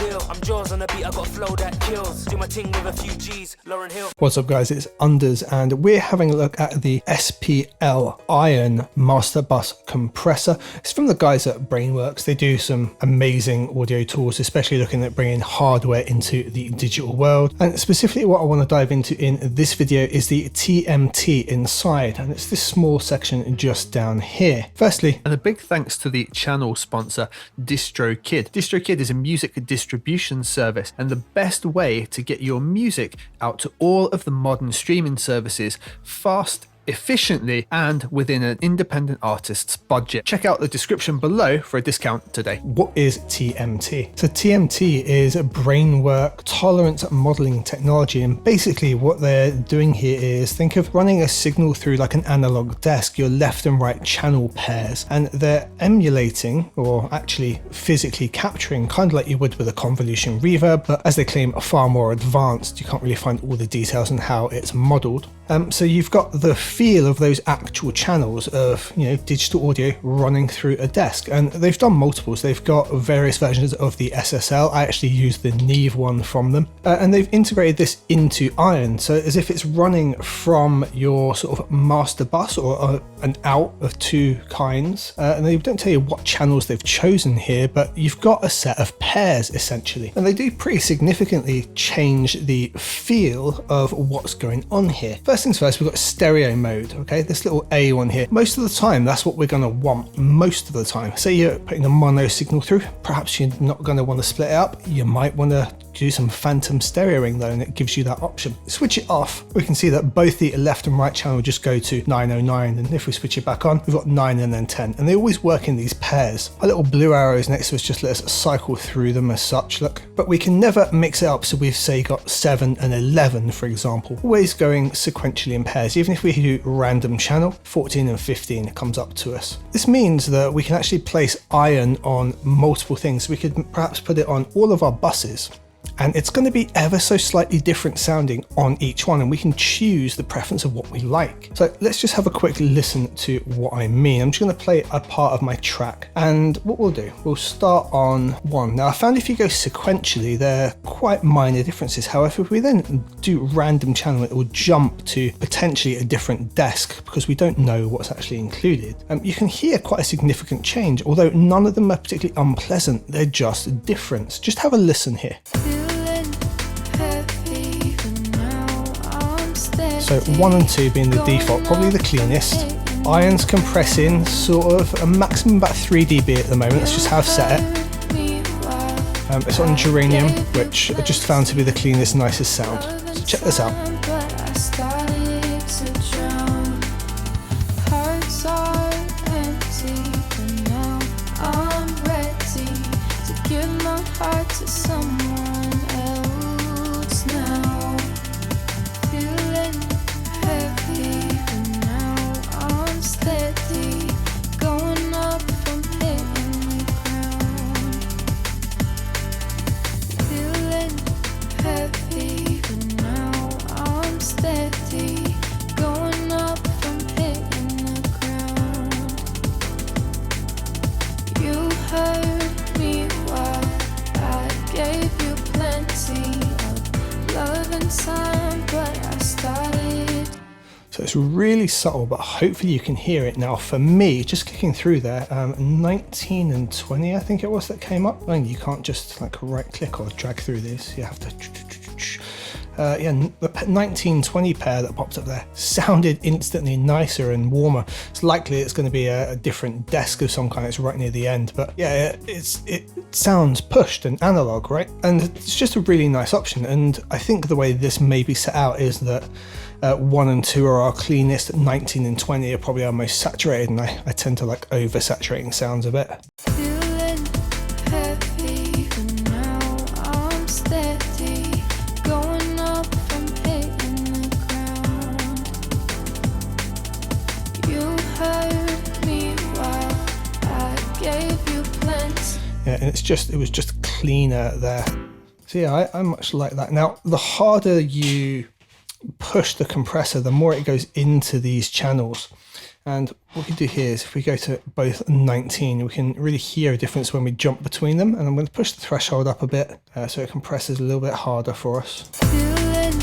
deal. I'm Jaws on the beat, I got a flow that kills. Do my ting with a few G's, Lauren Hill. What's up guys, it's Unders and we're having a look at the SPL Iron Master Bus Compressor. It's from the guys at brainworx. They do some amazing audio tools, especially looking at bringing hardware into the digital world. And specifically what I want to dive into in this video is the TMT inside, and it's this small section just down here. Firstly, and a big thanks to the channel sponsor DistroKid. DistroKid is a music distribution service and the best way to get your music out to all of the modern streaming services fast, efficiently, and within an independent artist's budget. Check out the description below for a discount today. What is TMT? So TMT is a brainworx tolerance modeling technology, and basically what they're doing here is think of running a signal through like an analog desk, your left and right channel pairs, and they're emulating or actually physically capturing, kind of like you would with a convolution reverb, but as they claim are far more advanced. You can't really find all the details on how it's modeled. So you've got the feel of those actual channels of, you know, digital audio running through a desk, and they've done multiples. They've got various versions of the SSL. I actually used the Neve one from them, and they've integrated this into Iron, so as if it's running from your sort of master bus or an out of two kinds. And they don't tell you what channels they've chosen here, but you've got a set of pairs essentially, and they do pretty significantly change the feel of what's going on here. First things first, we've got stereo mode. Okay, this little A one here, most of the time that's what we're going to want. Most of the time, say you're putting a mono signal through, perhaps you're not going to want to split it up. You might want to do some phantom stereoing though, and it gives you that option. Switch it off, we can see that both the left and right channel just go to 909, and if we switch it back on, we've got 9 and then 10, and they always work in these pairs. Our little blue arrows next to us just let us cycle through them as such, look, but we can never mix it up. So we've say got 7 and 11 for example, always going sequentially in pairs. Even if we do random channel, 14 and 15 comes up to us. This means that we can actually place Iron on multiple things. We could perhaps put it on all of our buses, and it's going to be ever so slightly different sounding on each one, and we can choose the preference of what we like. So let's just have a quick listen to what I mean. I'm just going to play a part of my track, and what we'll do, we'll start on 1. Now I found if you go sequentially, they're quite minor differences. However, if we then do random channel, it will jump to potentially a different desk because we don't know what's actually included. You can hear quite a significant change, although none of them are particularly unpleasant. They're just different. Just have a listen here. So 1 and 2 being the default, probably the cleanest. Iron's compressing sort of a maximum about 3 dB at the moment. That's just how I've set it. It's on Geranium, which I just found to be the cleanest, nicest sound. So check this out. So it's really subtle, but hopefully you can hear it. Now for me, just clicking through there, 19 and 20 I think it was that came up. I mean, you can't just like right click or drag through these, you have to yeah, the 1920 pair that popped up there sounded instantly nicer and warmer. It's likely it's going to be a different desk of some kind. It's right near the end, but yeah, it sounds pushed and analog, right? And it's just a really nice option. And I think the way this may be set out is that 1 and 2 are our cleanest, 19 and 20 are probably our most saturated, and I tend to like oversaturating sounds a bit. Yeah, and it was just cleaner there. So yeah, I much like that. Now, the harder you push the compressor, the more it goes into these channels. And what we can do here is if we go to both 19, we can really hear a difference when we jump between them. And I'm going to push the threshold up a bit so it compresses a little bit harder for us. Feeling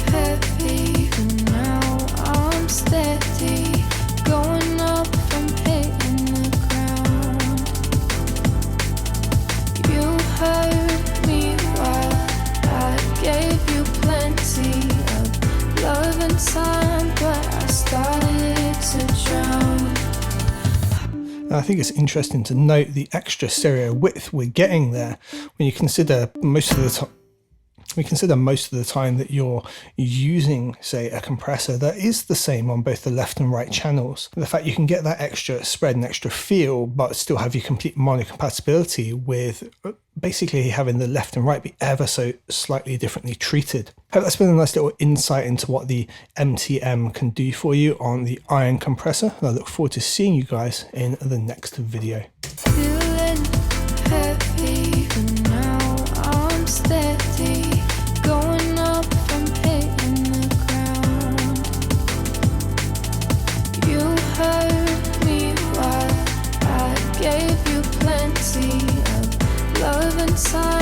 heavy, but now I'm steady. Going up from hitting the ground. You heard me while I gave you plenty of love and time, but I started to drown. And I think it's interesting to note the extra stereo width we're getting there when you consider most of the time. We consider most of the time that you're using, say, a compressor that is the same on both the left and right channels. The fact you can get that extra spread and extra feel, but still have your complete mono compatibility with basically having the left and right be ever so slightly differently treated. Hope that's been a nice little insight into what the MTM can do for you on the Iron compressor. And I look forward to seeing you guys in the next video. Feeling heavy, but now I'm steady. Going up from hitting the ground. You heard me while I gave you plenty of love and time.